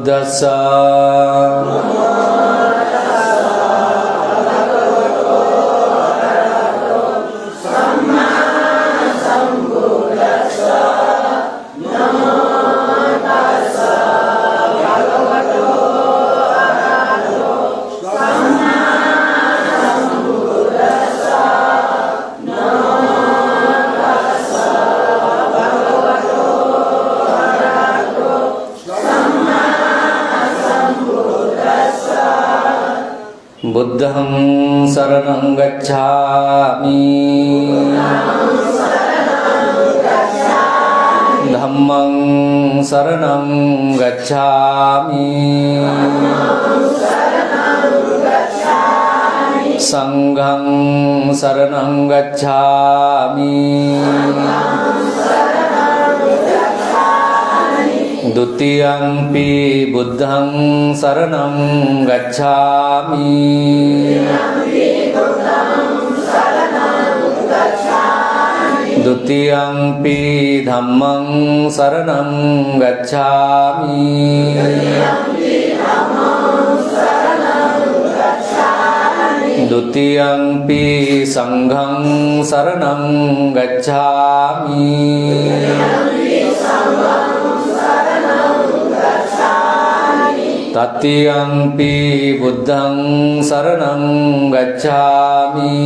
दसा बुद्धं शरणं गच्छामि धम्मं शरणं गच्छामि संघं शरणं गच्छामि द्वितीयंपि बुद्धं शरणं गच्छामि द्वितीयंपि धम्मं शरणं गच्छामि द्वितीयंपि संघं शरणं गच्छामि तृतीयंपि बुद्धं शरणं गच्छामि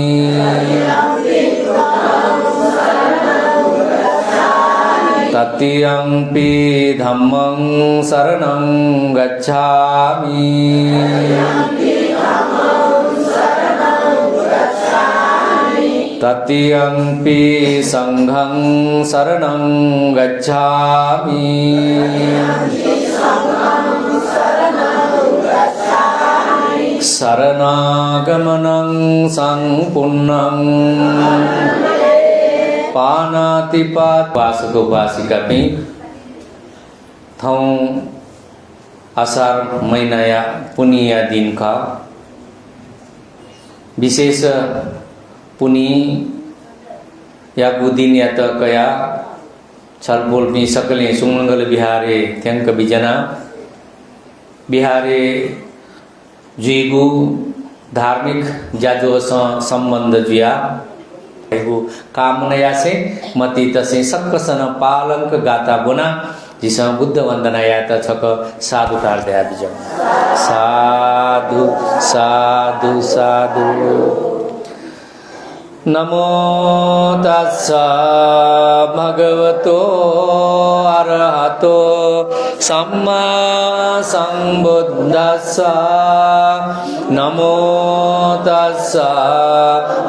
तृतीयंपि धम्मं शरणं गच्छामि तृतीयंपि संघं शरणं गच्छामि शरणागमनं संपुन्नं पानातिपात वासक वासिका पनि ठाउँ असार महिनाया पुनिया दिन का विशेष पुनि या दिन या त कया छलबोल पनि सकले सुमंगल बिहारे थ्यांक बिजना बिहारे जीगु धार्मिक जाजो संबंध जुया कामना से मती तसे सक्कसन पालंक गाता बुना जिस बुद्ध वंदना या छक साधु टार्दया बिजम साधु साधु साधु नमो तस्सा भगवतो अरहतो सम्मा संबुद्दस्सा नमो तस्सा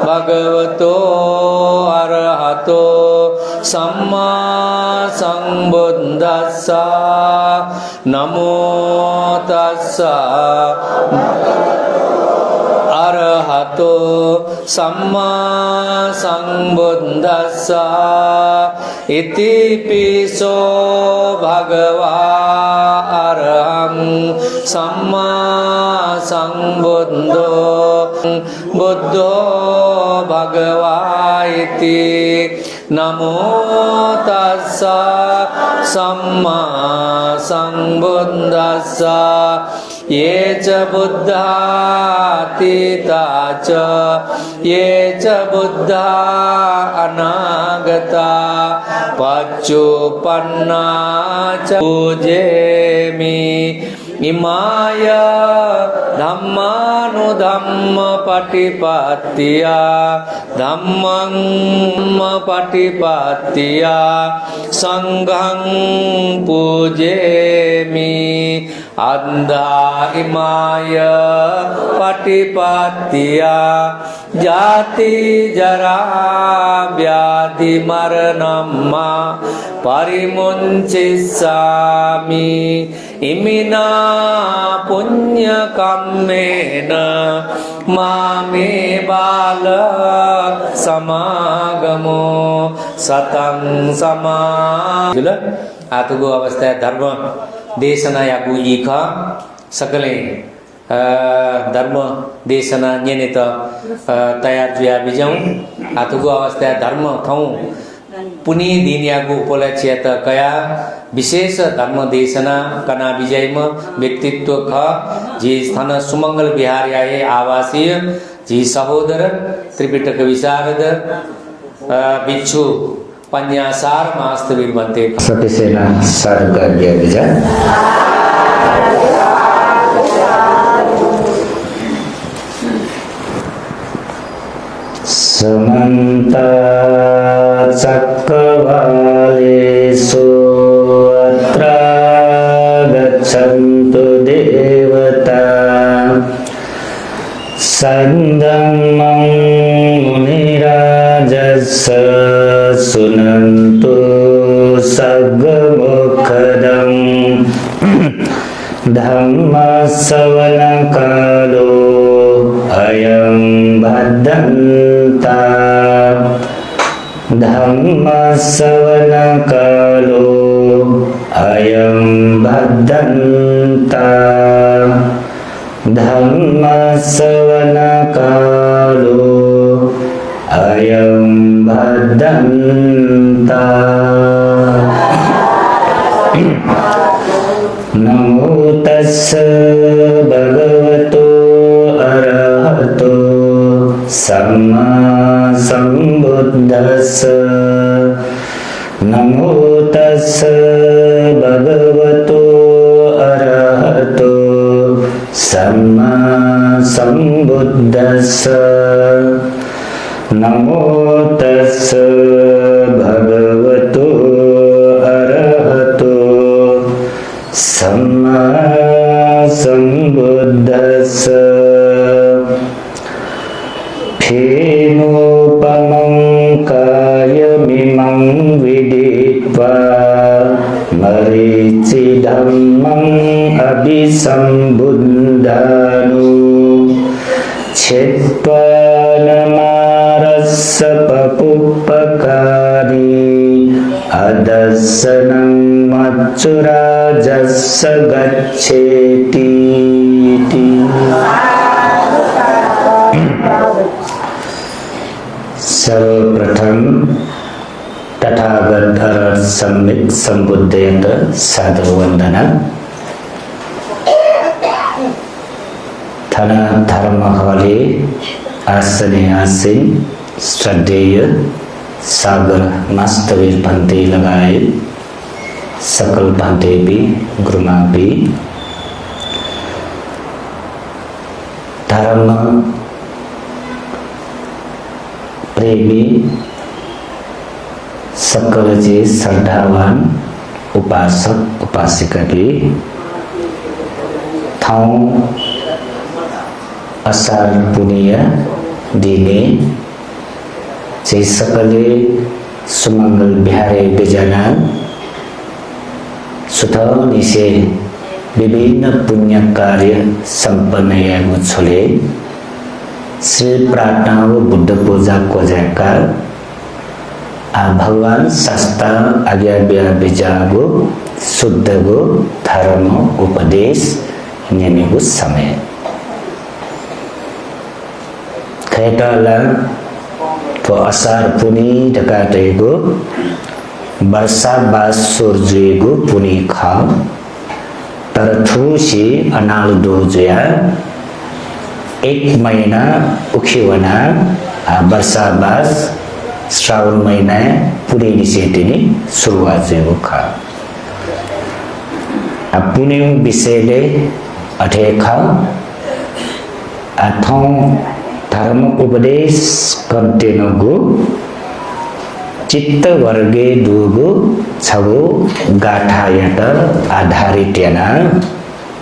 भगवतो अरहतो सम्मा संबुद्दस्सा नमो तस्सा अरहतो सम्मा संबुद्दस्सा इति पिसो भगवा अरहं सम्मा संबुद्धो बुद्धो भगवा इति नमो तस्सा सम्मा संबुद्दस्सा ये च बुद्धातीता च ये च बुद्धा अनागता पच्चुपन्ना च पूजेमि इमाय धम्मानुधम्म पटिपत्तिया धम्मं पटिपत्तिया संघं पूजेमि अंधा इमाय पटिपत्तिया जाति जरा व्याधि मरणम् परिमुञ्चिष्यामि इमिना पुण्यकम्मेन मामे बाल समागमो सतं समा आतुगो अवस्था धर्म देशना यागु इख सकले धर्म देशना न्यनेत तयार जुया बिजाउँ आतुगो अवस्था धर्म थौँ पुनि दिनियाको उपलक्ष्य त कया विशेष धर्म देशना कना विजयम व्यक्तित्व ख जी स्थान सुमंगल बिहार आए आवासीय जी सहोदर त्रिपिटक विशारद भिक्षु पन्यासार मास्तवीर बनते सत्यसेना सर्गज्ञ विजय समन्त चक्रवालेषु अत्र गच्छन्तु देवता सन्दमं मुनिराजस्य सुनन्तु सगमुखदम् धम्मश्रवणकालो अयं भद्दन्ता धम्मश्रवणकालो अयं भद्दन्ता धम्मश्रवणकालो अयं भद्दन्ता नमो तस्स भगवतो अरहतो सम्मा सम्बुद्धस्स नमो तस्स भगवतो अरहतो सम्मा सम्बुद्धस्स नमो तस्स भगवतो अरहतो सम्मा सम्बुद्धस्स फेनोपमं कायमिमं विदित्वा मरीचिधम्मं अभिसम्बुद्धानु छित्त्वा नमारस्स पपुपकारी अदर्शनं मच्चुराजस्स गच्छेति सर्वप्रथम तथागत सम्यक संबुद्धेन्द्र सादर वंदना थाना धर्म हवाले आसने आसीन श्रद्धेय सागर मास्तवीर पंथे लगाए सकल पंथे भी गुरुमा भी धर्म प्रेमी सकल जी श्रद्धावान उपासक उपासिका भी थाउ असार पुण्य दिने जे सकले सुमंगल बिहारे बेजना सुथनी से विभिन्न पुण्य कार्य संपन्न छोले श्री प्रार्थना व बुद्ध पूजा को जाकर भगवान शास्त्र आज्ञा बिजागो शुद्ध गो धर्म उपदेश नेनेगो समय खेतला तो असार पुनी ढकाटेगो वर्षा बास सूर्यगो पुनी खा तरथुसी अनाल दोजया एक महीना उखिवना वर्षा बास श्रावण महीना पुनी निषेधिनी शुरुआत जेगो खा पुण्य विषयले अठेखा अथौं धर्म उपदेश कंटेनगो चित्त वर्गे दुगो छगो गाठायत आधारित याना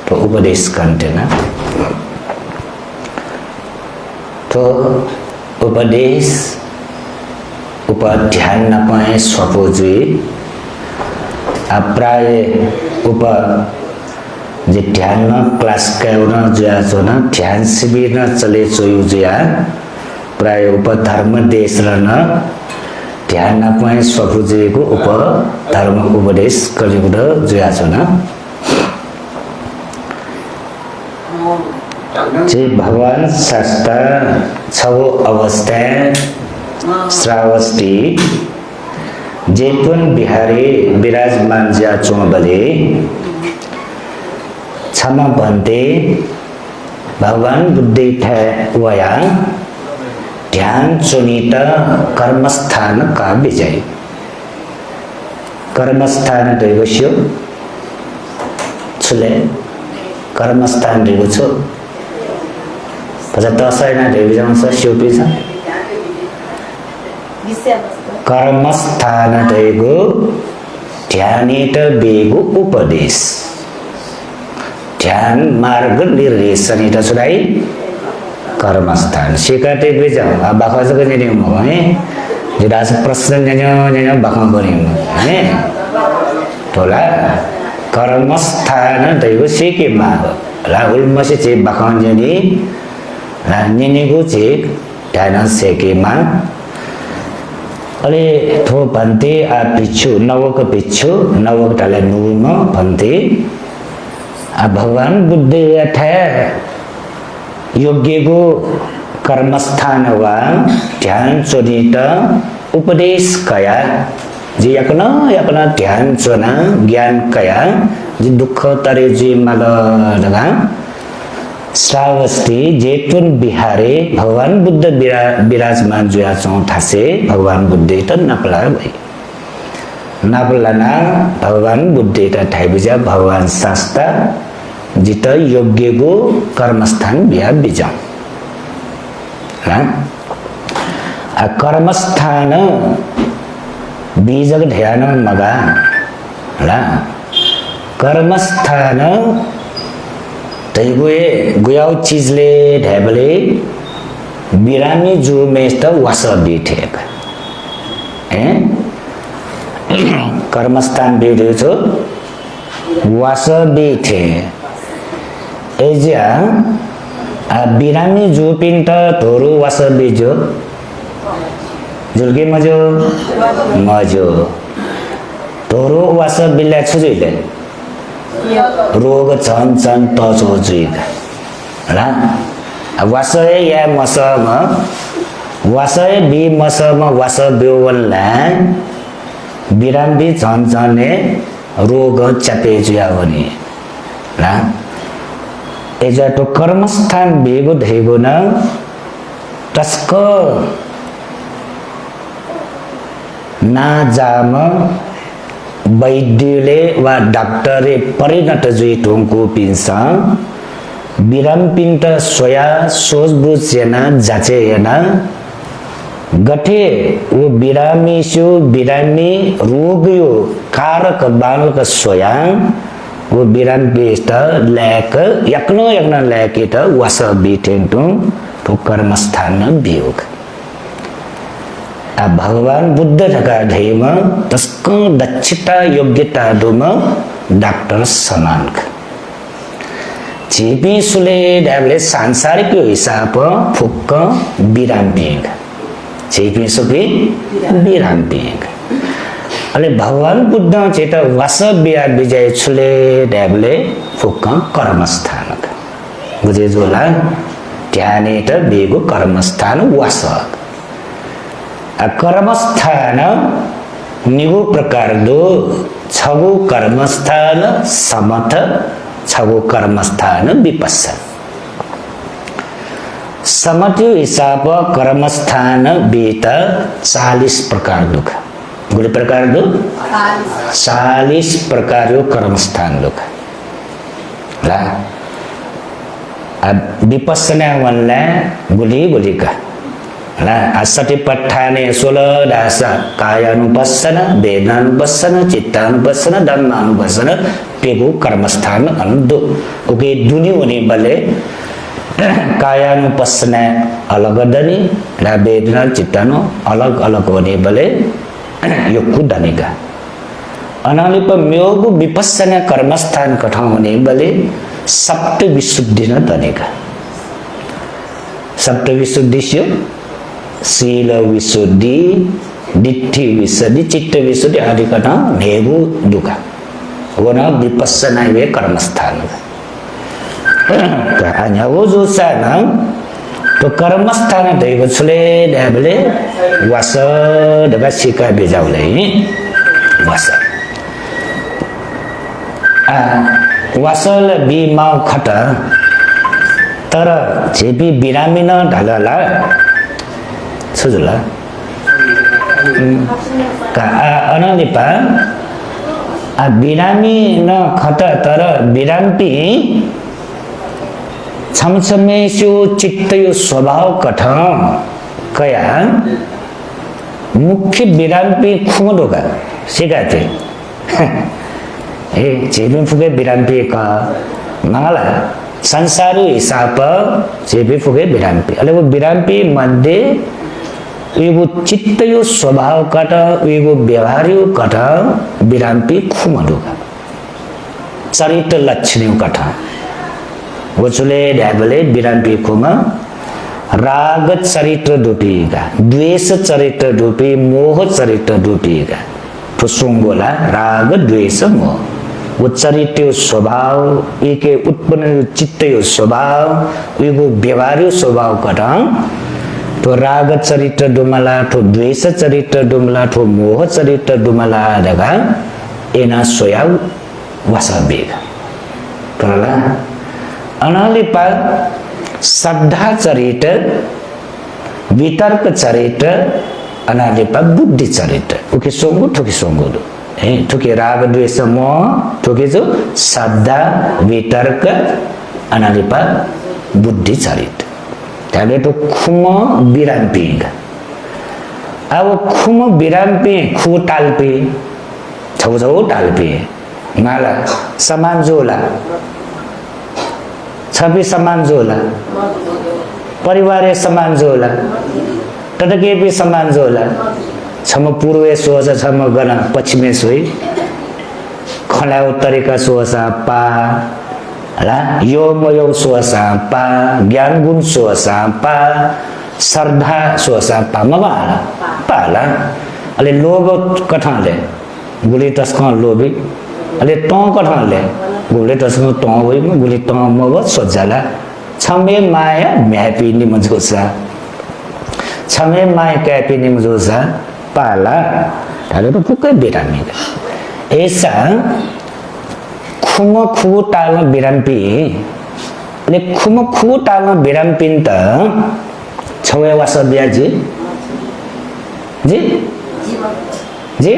तो उपदेश कंटेना तो उपदेश ऊपर ध्यान न पाए स्वपोजुई प्राय ऊपर जे ध्यान न क्लास कैउन जुया जोन ध्यान शिविर न चले चोयु जुया प्राय ऊपर धर्म देश र न ध्यान न पाए स्वपुजी को ऊपर धर्म उपदेश कलियुग जुया जोन जे भगवान शास्त्र छौ अवस्था श्रावस्ती जेतवन बिहारी विराजमान ज्या चोबले क्षमा भन्ते भगवान बुद्धि वया ध्यान चुनित कर्मस्थान का विजय कर्मस्थान रहेको छुले कर्मस्थान रहेको छु पछा दसैँमा ढेबी जाउँछ सिउपी छ कर्मस्थान रहेको ध्यानित बेगो उपदेश ध्यान मार्ग निर्देशन इटा छुराई कर्मस्थान सिकाते बेजा बाखा जग ने म है जिरास प्रश्न ने बाखा बनि है तोला कर्मस्थान दैव सिके माग ला उल्मसे चे बाखा जनि ला निनेगु चे ध्यान सेके मा अले थो भन्ते आ पिछु नवक डाला नुम भन्ते आ भगवान बुद्ध यथा योग्यको कर्मस्थान वा ध्यान चोनित उपदेश कया जी यकन ध्यान चोना ज्ञान कया जी दुख तरे जी मल लगा श्रावस्ती जेतुन बिहारे भगवान बुद्ध विराजमान जुया चौथासे भगवान बुद्ध त नपला भई नपलाना भगवान बुद्ध त ठाइबिजा भगवान शास्ता जित योग्यको कर्मस्थान बिहा बिजा आ कर्मस्थान बीजक ध्यान मगा ला कर्मस्थान तैगुए गुयाउ चीजले ढेबले बिरामी जु मेस्त वास बिठेक हैं कर्मस्थान बिठे छो वास बिठे एजा आ बिरामी जु पिन त धोरु वास बिजो जुलके मजो धोरु वास बिल्ला छुजुले रोग छन तचो जुइक ला वासय या मसम वासय बि मसम वास बेवला बिरामी छने रोग चपे जुया भने ला एजा तो कर्मस्थान बेगो धेगो न तस्क ना जाम वैद्यले वा डाक्टरे परिणत जुई टोंको पिन्सा बिराम पिन्ट सोया सोच बुझेना जाचे हेना गठे वो बिरामी रोग यो कारक बालक सोया वो बिराम बेस्ट लैक यकनो लैक इट वास बिटेंटु तो कर्मस्थान बियोग आ भगवान बुद्ध ढका ढेम तस्को दक्षता योग्यता दुम डाक्टर समान चेपी सुले डाबले सांसारिक हिसाब फुक्क बिराम बिग चेपी सुपी बिराम बिग अले भगवान बुद्ध चेत वास बिया विजय छुले डाबले फुक्क कर्मस्थान बुझे जोला ध्याने त बेगो कर्मस्थान वास कर्मस्थान निगो प्रकार दो छगो कर्मस्थान समथ छगो कर्मस्थान विपस्सन समथ हिसाब कर्मस्थान बेत 40 प्रकार दुख गुण प्रकार दो 40 प्रकार कर्मस्थान दुख ला अब विपस्सना वनला गुली का सतिपट्ठाने 16 दास कायानुपस्सन वेदनानुपस्सन चित्तानुपस्सन धम्मानुपस्सन पेगो कर्मस्थान अंदो ओके दुनी होने बले कायानुपस्सन अलग दनी ला वेदना चित्तानु अलग होने बले योक्कु दनेगा अनालिप म्योगु विपस्सन कर्मस्थान कठा होने बले सप्त विशुद्धि न दनेगा सप्त विशुद्धि से शील विशुद्धि दिट्ठि विशुद्धि चित्त विशुद्धि आदि कथा नेगु दुखा वो ना विपस्सना वे कर्मस्थान हanya wo zo sana तो कर्मस्थान दैव छुले ड्याबले वास ढका सिका बेजाउले वास वासल बी माउ खट तर झेपी बिरामी न ढलला छुजुला का अनलिपा बिरामी न खट तर बिराम्पी छमछमेस्यो चित्तयो स्वभाव कठ कया मुख्य बिराम्पी खुमडोका सिकाते ए जेबी फुके बिराम्पी का मंगला संसारी हिसाब जेबी फुके बिराम्पी अले वो बिराम्पी मध्य वो चित्तयो स्वभाव कठ वो व्यवहारियो कठ बिराम्पी खुमडोका चरित्र लक्षणियों कठ वो चुले ड्याबले बिराम्पी खुमा राग चरित्र डुबीगा द्वेष चरित्र डुबी मोह चरित्र डुबीगा तो सुंगोला राग द्वेष मोह वो चरित्र स्वभाव एके उत्पन्न चित्त स्वभाव वो व्यवहार स्वभाव कटा तो राग चरित्र डुमला तो द्वेष चरित्र डुमला तो मोह चरित्र डुमला दगा एना सोया वसा बेगा तरला अनालिपा श्रद्धा चरित्र वितर्क चरित्र अनालिपा बुद्धि चरित्र उके सोंगु ठुकी सोंगु दो ठुकी राग द्वेष मोह ठुकी जो श्रद्धा वितर्क अनालिपा बुद्धि चरित्र त्याले तो खुम बिराम्पी अब खुम बिराम्पी खु टाल्पी छौ छौ टाल्पी माला समान जोला छवि समान जोला परिवार समान जोला तटके भी समान जोला छम पूर्वे सोच छम गना पश्चिमे सोई खला उत्तरिका सोचा पा ला यो मयो सोचा पा ज्ञान गुण सोचा पा श्रद्धा सोचा पा मवाला पाला अले लोभ कठाले गुली तस्का लोभी अले तो कठाले गुले तस्को तो वही में गुली तो मव सोचला छमे माया म्यापी निमजोसा छमे माया कैपी निमजोसा पाला ताले तो पुकै बिरामी ऐसा खुम खु टाल्न बिराम्पी ले खुम खु टाल्न बिराम्पिन त छवे वास ब्याजी जी जी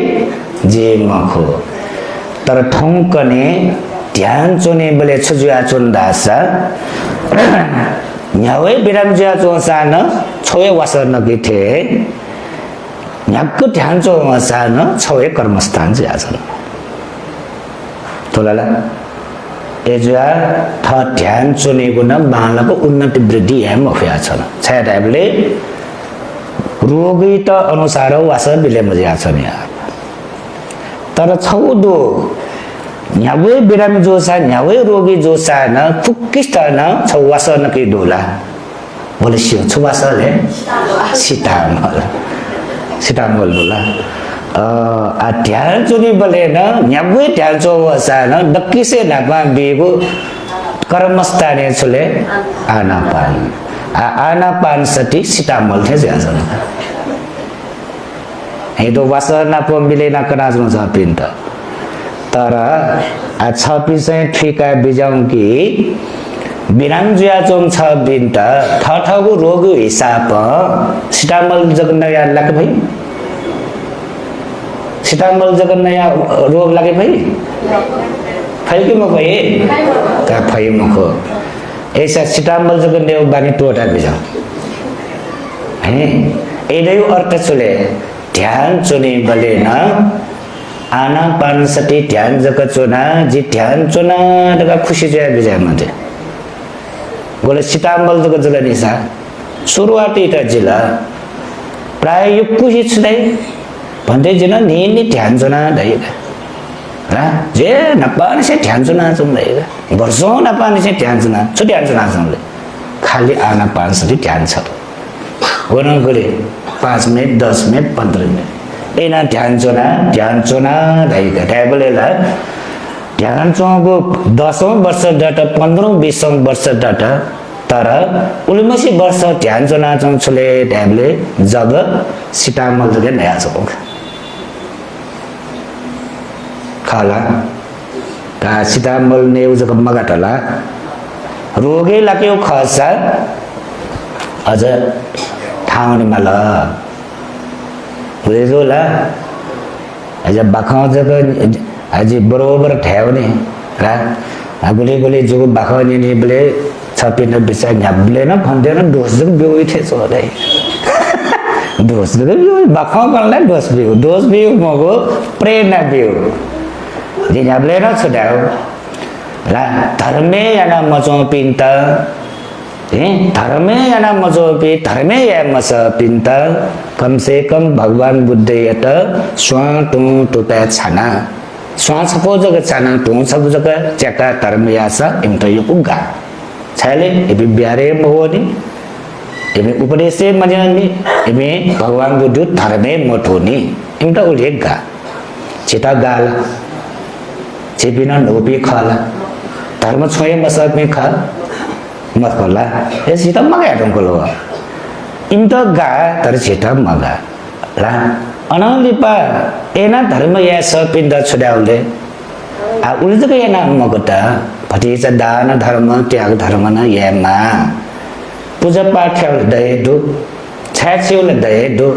जे मखो तर ठौकने ध्यान चोने बले छुजुया चोन दासा न्यावे बिराम जुया चोन सान छोए वास नगिथे न्याक ध्यान चोन सान छोए कर्मस्थान जुया चोन तोलाला एजुया थ ध्यान चोने गुण बालको उन्नति वृद्धि एम होया छन छया टाइपले रोगी त अनुसार वास बिले मजिया छन यार तर छौदो न्यावे बिरामी जोसा न्यावे रोगी जोसा न फुक्किस्ट न छौवास न के डोला बोले सियो छौवास ले सीतामल डोला आ ध्यान चुनी बोले न न्यावे ध्यान चौवासा न दक्की से नापा बेगो कर्मस्थाने छुले आनापान आनापान सटी सीतामल थे ज्यादा ये तो वासर ना मिले ना कना जुन छ पिन त तर आ छ पिसे ठिका बिजाउँ कि बिराम जुया चोम छ बिन त ठठगु रोग हिसाब सीतामल जगन या लागे भई सीतामल जगन या रोग लागे भई फैलके म भए का फै मखो ऐसा सीतामल जगन देव बानी टोटा बिजाउँ है एदै अर्थ चले ध्यान चुने बले न आना पान सटी ध्यान जग चुना जी ध्यान चुना दगा खुशी जया बिजय मते गोले सीतामल जग जला निसा सुरुवाती त जिल्ला प्राय यो खुशी छुदै भन्दै जिन नि ध्यान चुना दैगा र जे नपान से ध्यान चुना चुम्दैगा वर्षौं नपान से ध्यान चुना छु ध्यान चुना चुम्ले खाली आना पान सटी ध्यान छ गोरन गोले 5 मिनट 10 मिनट 15 मिनट एना ध्यान चोना दैगा टेबलेला ध्यान चोको 10औं वर्ष डाटा 15औं 20औं वर्ष डाटा तर उलमसी वर्ष ध्यान चना चौछले ढ्याबले जग सिटामल जगे नया चोक खाला का सिटामल ने जग मगाटला रोगे लाग्यो खसा अझ ठाउने माल बुझेला अझ बाखाउ जग अझ बरोबर ठ्याउने रा आगुले गोले जो बाखाउ नि बले छपिन बिसा न्याबले न भन्दैन दोष जग बिउ थे छोडे दोष जग बिउ बाखाउ गर्नलाई दोष बिउ मगो प्रेरणा बिउ जे न्याबले न छोड्याउ ला धर्मे याना मचो पिन्ता धर्मे याना मचो पि धर्मे या मस पिन्ता कम से कम भगवान बुद्ध यत स्वा टु टुटा छाना स्वा छको जग छाना टु छको जग चका धर्म यासा इमत यो पुगा छले एबि ब्यारे मोनी एबि उपदेशे मजनी एबि भगवान बुद्ध धर्मे मठोनी इमत उलेगा चिता गाल चेपिना नोपी खाला धर्म छोए मसक में खा मत कोला ए सीता मगा डंको लो इमत गा तर चिता मगा ला अनलिपा एना धर्म या सपिन्द छुडाउले आ उल्जको एना मगता भटिचा दान धर्म त्याग धर्म न यामा पूजा पाठ दे दु छाछिउल दे दु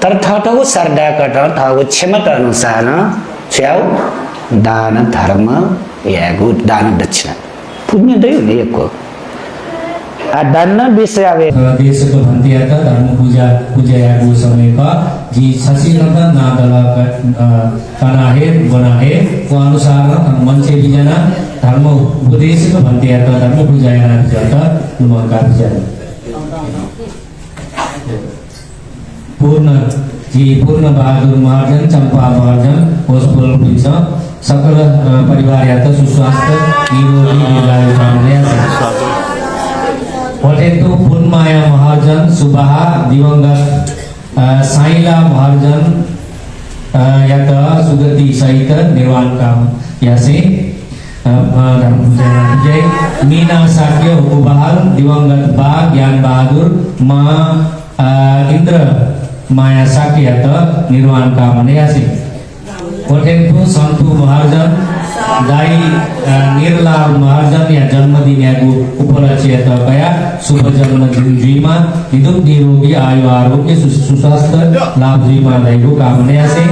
तर थटको सरदा कट थगो क्षमता अनुसार छ्याउ दान धर्म यागु दान दक्षिणा पुण्य दै लिएको आ दान विषय आवे देशको भन्तिया त धर्म पूजा यागु समयका जी ससिनत नादला कनाहे बनाहे को अनुसार मान्छे बिजना धर्म उपदेशको भन्तिया त धर्म पूजा याना जत नुमका बिजना पूर्ण बहादुर महाजन चंपा महाजन होसपोल पुन्छ सकल परिवार यात सुस्वास्थ्य निरोगी दीर्घायु कामना पठेतु पुनमाया महाजन सुबाहा दिवंगत साइला महाजन यात सुगति सहित निर्वाण काम यासे धर्म पूजा जय मीना साक्य उपबहाल दिवंगत बा ज्ञान बहादुर माँ इंद्र माया साक्य यात निर्वाण काम यासे पठेतु संतु महाजन दाई निर्लाल महाजन या जन्मदिन यागु उपलक्ष्य त कया शुभ जन्मदिन जीमा हिदुक निरोगी आयु आरोग्य सुस्वास्थ्य लाभ जीमा दैगु कामना यासे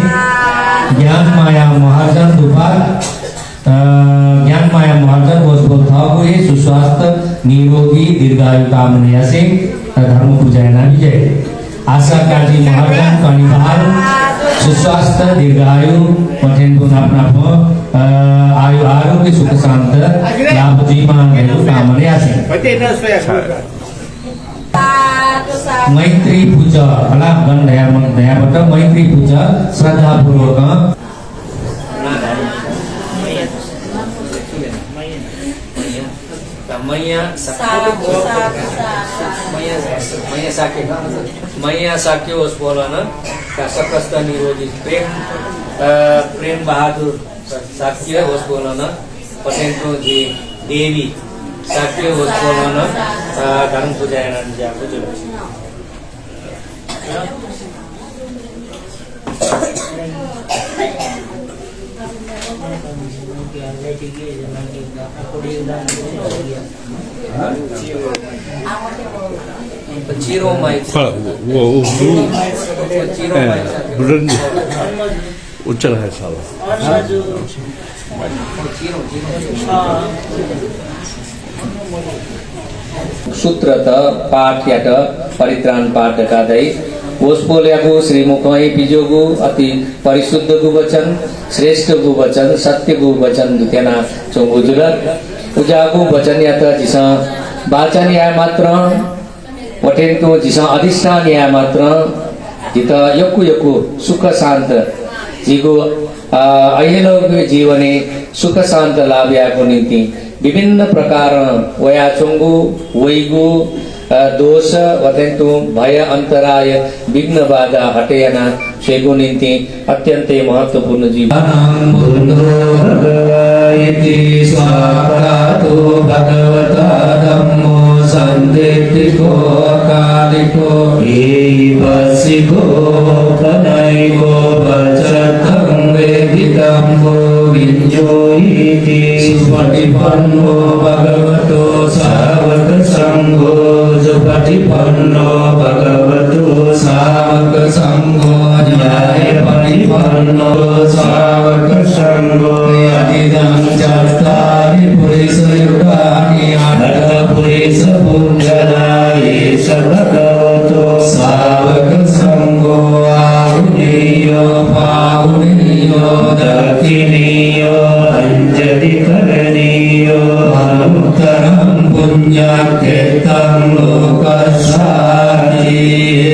ज्ञान माया महाजन दुपार ज्ञान माया महाजन वस्तु थगु हे सुस्वास्थ्य निरोगी दीर्घायु कामना यासे धर्म पूजा ना विजय आशा काजी महाजन कनिबाल सुस्वास्थ्य दीर्घायु पठेन गुण अपना आयु आरोग्य सुख शांत लाभ जीवन हेतु कामना आसे मैत्री पूजा फला गण दयाबाट मैत्री पूजा श्रद्धा पूर्वक मैया साक्यो होस् बोलन का सकस्त निरोगी प्रेम बहादुर साक्य होस् बोलन पटेन्को जी देवी साक्य होस् बोलन धर्म पूजा जाको जो Ciro mai. Bulan ucap hai salah. सूत्र त पाठ याट परित्राण पाठ गादै ओस्पोल्यागु श्रीमुखै पिजोगु अति परिशुद्ध गु वचन श्रेष्ठ गु वचन सत्य गु वचन दुतेना चोगुजुल उजागु वचन यात जिस वाचन या मात्र पठेन्तो जिस अधिष्ठान या मात्र जित यकु सुख शान्त जिगु अहिलो जीवने सुख शान्त लाभ याको निम्ति विभिन्न प्रकार वया चोंगु वैगु दोष वतेन्तु भय अंतराय विघ्न बाधा हटेयना सेगु निम्ति अत्यन्तै महत्वपूर्ण जीवन भगवता धम्मो को कालिको एवसिको पनैको वचतं वेदितं वो विञ्जोयिति सुपटिपन्नो भगवतो सावक संघो सुपटिपन्नो भगवतो सावक संघो न्यायपटिपन्नो सावक संघो यदिदं चत्तारि पुरुषयुगानि अष्टपुरुष पुञ्जनाये भगवतो सावक संघो आहुनेयो पाहुनेयो दक्षिणेयो अंजलि करणेयो अनुत्तरं पुण्यक्षेत्रं लोकस्याति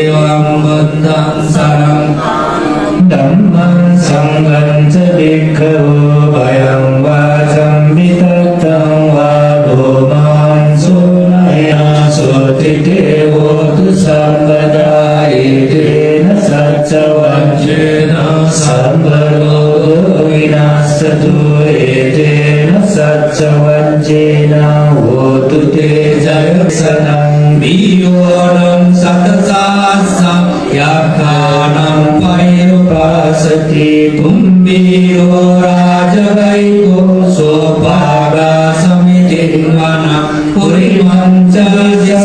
एवं बुद्धं शरणं धम्मं संघं च भिक्खवो भयं वाचं विततं वा भूमांसो नया सोतिदेवो तु सर्वदा एतेन सच्चवज्रेण सर्वरोगो विनाशतु एतेन सच्चवज्रेण होतु ते जयसनं वियोनं सतसासं याखानं पयोपासति कुम्भीरो राजवैको सोपागा समितिन्वनं पुरीमञ्च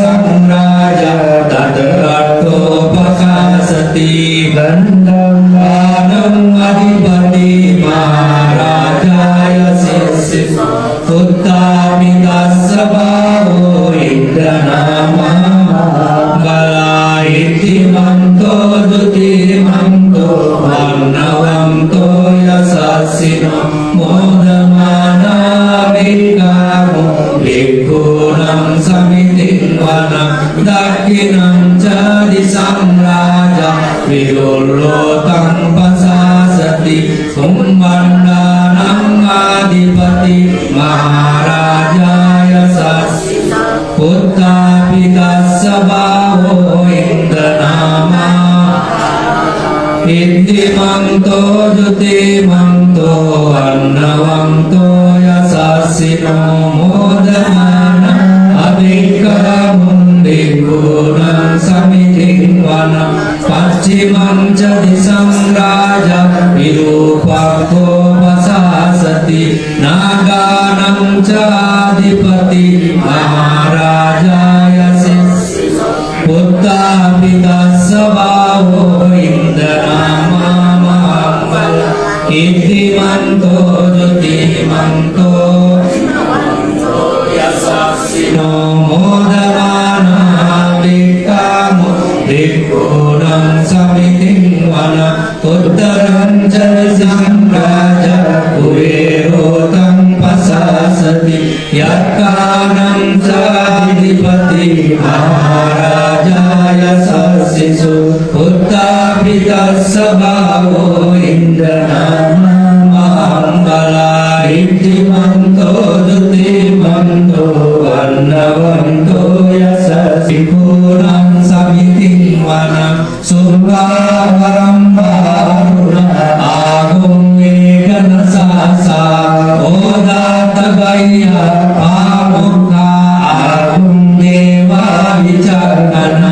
संराजा तद्रट्टोपकाशति गन्धं अधिपति महाराजाय शिष्य उत्तापितस्य भावो इन्द्रनामा गलायिति मन्तो द्युतिमन्तो वर्णवन्तो यशस्विनो मोदमाना विकामो भिक्खूनं समितिन्वनं दक्षिणं च दिशं राजा विलोलोतं पशासति कुम्भण्डानं अधिपति महाराजाय शस्विनो उत्तापितस्य भावो इन्द्रनामा इद्धिमन्तो द्युतिमन्तो अर्णवन्तो यशस्विनो मोदमान अभिक्करमुं भिक्खूनं समितिन्वनं पश्चिमं च दिशं राजा विरूपाक्षो वसासति नागानं च अधिपति महाराजाय शिष्यो उत्तापितस्य भावो इन्द्रनामा इद्धिमन्तो द्युतिमन्तो यशस्विनो मोदमाना विक्कामो भिक्खूनं समितिन्वनं उत्तरं च दिशं राजा कुबेरोतं पशासति यत्कानं च अधिपति महाराजाय शशिषु उत्तापितस्य भावो इन्द्रनामा मङ्गलायिद्धिमन्तो द्युतिमन्तो वर्णवन्तो यशस्विनं समितिन्वनं सुरावरं वारुण आगुं वेगनसासा ओदातगय्या आमुखा आगुं देवा विचर्गण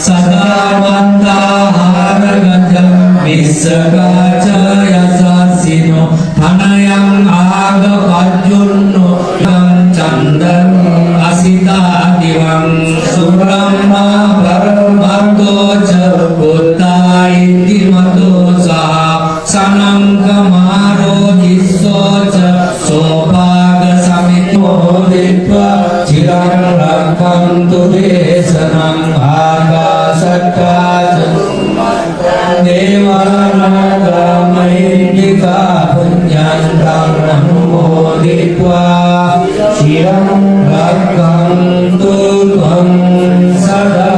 सदा मन्दाहारगजं विश्वकाच यशस्विनो धनयं आगपज्जुन्नो चन्दं असिता दिवं सुब्रह्मा परमर्दो च उत्तायितिमतो सा सनं कमारोगिस्सो च सोपागसमितो दित्वा चिरं रक्षन्तु देशनं आकाशक्का च देवानागमैर्निका पुण्यन्तं अनुमोदित्वा चिरं रक्षन्तु त्वं सदा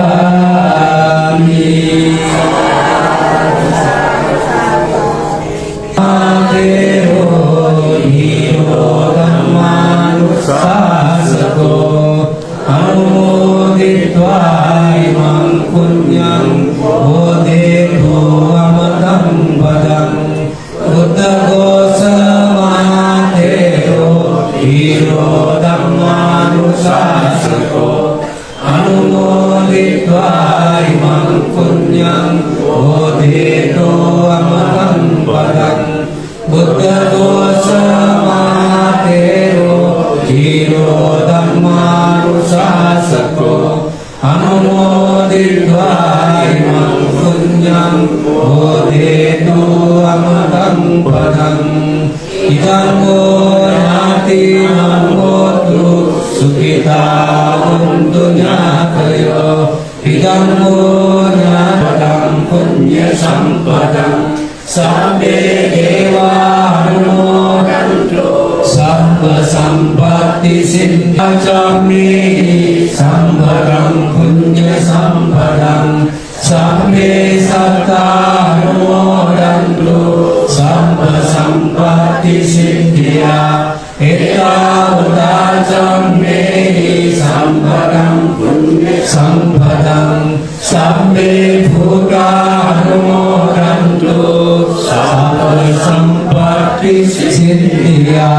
bodheto amatam padam buddha dosa mahatero jiro dhammarusasako anumoditva imam punyam bodheto amatam padam idammo nati namotu sukita untu nyatayo idammo nyatam punya sampadam sabbe dewa anumodanto sabba sampatti siddhacami sampadam punya sampadam sabbe satta anumodanto sabba sampatti siddhya etta udacami sampadam punya sampadam sabbe bhuta anumodanto sabba sampatti siddhya.